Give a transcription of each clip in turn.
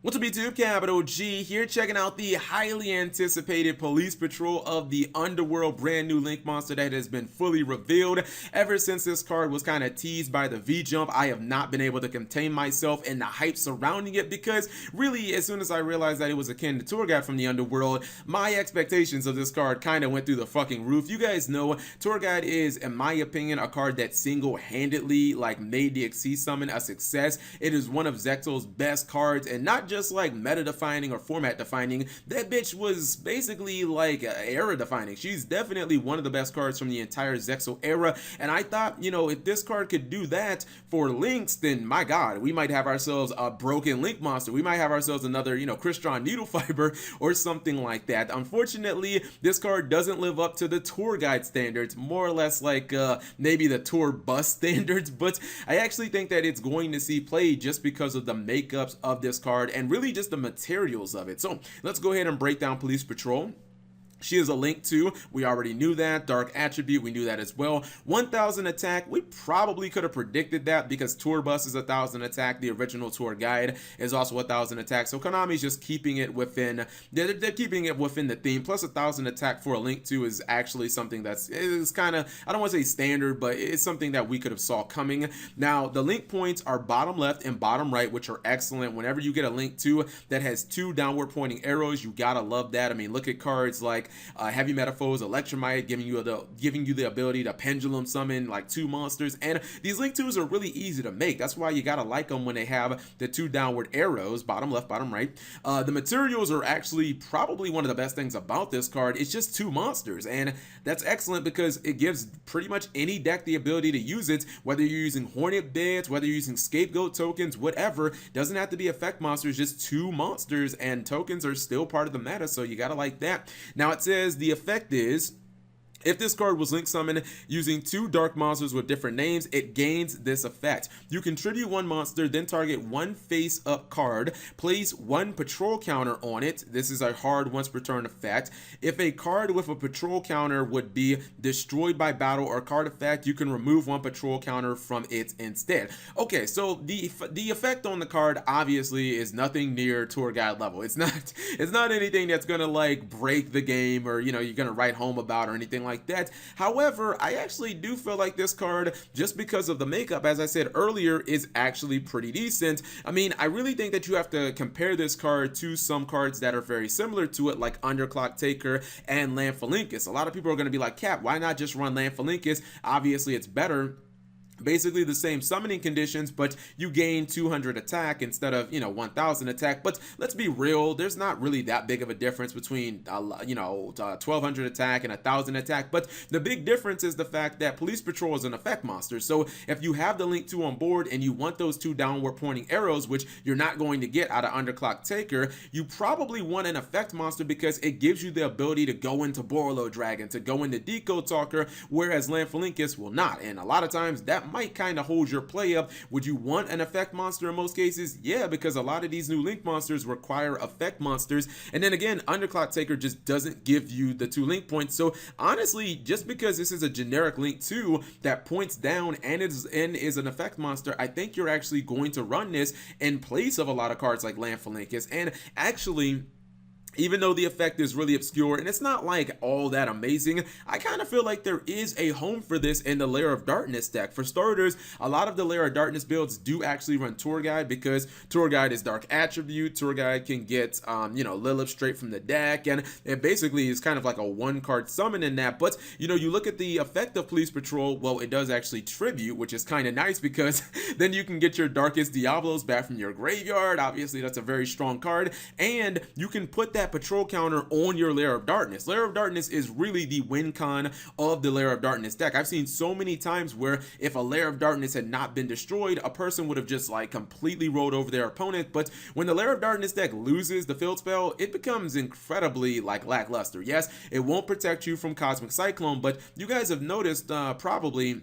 What's up YouTube, Capital G here, checking out the highly anticipated Police Patrol of the Underworld brand new Link monster that has been fully revealed. Ever since this card was kind of teased by the V-Jump, I have not been able to contain myself and the hype surrounding it because really as soon as I realized that it was akin to Tour Guide from the Underworld, my expectations of this card kind of went through the fucking roof. You guys know Tour Guide is, in my opinion, a card that single-handedly made the Xyz summon a success. It is one of Zexal's best cards, and not just like meta defining or format defining. That bitch was basically like era defining. She's definitely one of the best cards from the entire Zexal era, and I thought, you know, if this card could do that for links, then my god, we might have ourselves a broken link monster. We might have ourselves another, you know, Crystron needle fiber or something like that. Unfortunately, this card doesn't live up to the Tour Guide standards, more or less like maybe the Tour Bus standards, but I actually think that it's going to see play just because of the makeups of this card and really just the materials of it. So let's go ahead and break down Police Patrol. She is a link to, we already knew that. Dark attribute, we knew that as well. 1000 attack, we probably could have predicted that because Tour Bus is 1000 attack. The original Tour Guide is also 1000 attack. So Konami's just keeping it within, they're keeping it within the theme. Plus 1000 attack for a link to is actually something is kind of, I don't want to say standard, but it's something that we could have saw coming. Now, the link points are bottom left and bottom right, which are excellent. Whenever you get a link to that has two downward pointing arrows, you gotta love that. I mean, look at cards like Heavy Metaphors, Electromite, giving you the ability to pendulum summon like two monsters, and these link twos are really easy to make. That's why you gotta like them when they have the two downward arrows, bottom left, bottom right. The materials are actually probably one of the best things about this card. It's just two monsters, and that's excellent because it gives pretty much any deck the ability to use it, whether you're using Hornet Beds, whether you're using Scapegoat tokens, whatever. Doesn't have to be effect monsters, just two monsters, and tokens are still part of the meta, so you gotta like that. Now it says the effect is, if this card was link summoned using two dark monsters with different names, it gains this effect. You contribute one monster, then target one face up card, place one patrol counter on it. This is a hard once per turn effect. If a card with a patrol counter would be destroyed by battle or card effect, you can remove one patrol counter from it instead. Okay, so the effect on the card obviously is nothing near Tour Guide level. It's not anything that's gonna like break the game or, you know, you're gonna write home about or anything like that. However, I actually do feel like this card, just because of the makeup, as I said earlier, is actually pretty decent. I mean, I really think that you have to compare this card to some cards that are very similar to it, like Underclock Taker and Lanphalinkus. A lot of people are going to be like, Cap, why not just run Lanphalinkus? Obviously, it's better. Basically the same summoning conditions, but you gain 200 attack instead of, you know, 1000 attack. But let's be real, there's not really that big of a difference between 1200 attack and 1000 attack. But the big difference is the fact that Police Patrol is an effect monster. So if you have the Link 2 on board and you want those two downward pointing arrows, which you're not going to get out of Underclock Taker, you probably want an effect monster because it gives you the ability to go into Borlo Dragon, to go into Decode Talker, whereas Lanphalinkus will not. And a lot of times that might kind of hold your play up. Would you want an effect monster in most cases? Yeah, because a lot of these new link monsters require effect monsters. And then again, Underclock Taker just doesn't give you the two link points. So honestly, just because this is a generic link 2 that points down and is an effect monster, I think you're actually going to run this in place of a lot of cards like Lanphalinkus. And actually, even though the effect is really obscure and it's not like all that amazing, I kind of feel like there is a home for this in the Lair of Darkness deck. For starters, a lot of the Lair of Darkness builds do actually run Tour Guide because Tour Guide is dark attribute. Tour Guide can get Lilith straight from the deck, and it basically is kind of like a one card summon in that. But you know, you look at the effect of Police Patrol, well, it does actually tribute, which is kind of nice because then you can get your Darkest Diablos back from your graveyard. Obviously that's a very strong card, and you can put that patrol counter on your Lair of Darkness. Lair of Darkness is really the win con of the Lair of Darkness deck. I've seen so many times where if a Lair of Darkness had not been destroyed, a person would have just like completely rolled over their opponent. But when the Lair of Darkness deck loses the field spell, it becomes incredibly like lackluster. Yes, it won't protect you from Cosmic Cyclone, but you guys have noticed probably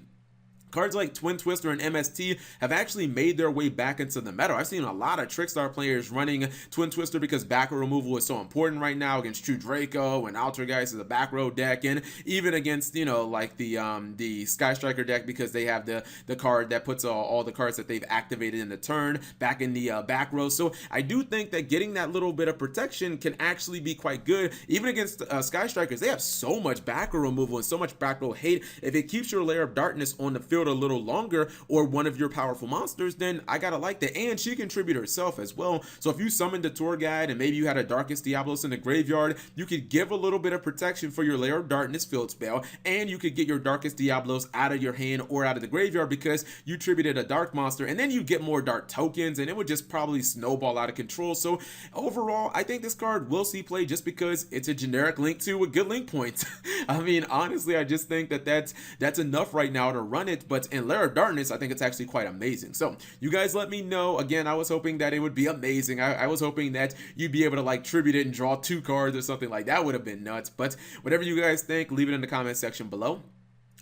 Cards like Twin Twister and MST have actually made their way back into the meta. I've seen a lot of Trickstar players running Twin Twister because back row removal is so important right now against True Draco and Altergeist is a back row deck, and even against, you know, like the Sky Striker deck, because they have the card that puts all the cards that they've activated in the turn back in the back row. So I do think that getting that little bit of protection can actually be quite good. Even against Sky Strikers, they have so much back row removal and so much back row hate. If it keeps your Lair of Darkness on the field a little longer, or one of your powerful monsters, then I gotta like that. And she contributed herself as well. So if you summoned a tour guide and maybe you had a Darkest Diablos in the graveyard, you could give a little bit of protection for your Lair of Darkness field spell, and you could get your Darkest Diablos out of your hand or out of the graveyard because you tributed a dark monster, and then you get more dark tokens, and it would just probably snowball out of control. So overall, I think this card will see play just because it's a generic link 2 with good link points. I mean, honestly, I just think that that's enough right now to run it. But in Lair of Darkness, I think it's actually quite amazing. So you guys let me know. Again, I was hoping that it would be amazing. I was hoping that you'd be able to like tribute it and draw 2 cards or something like that. Would have been nuts. But whatever you guys think, leave it in the comment section below.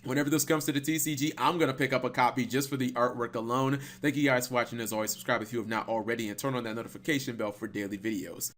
Whenever this comes to the TCG, I'm going to pick up a copy just for the artwork alone. Thank you guys for watching. As always, subscribe if you have not already, and turn on that notification bell for daily videos.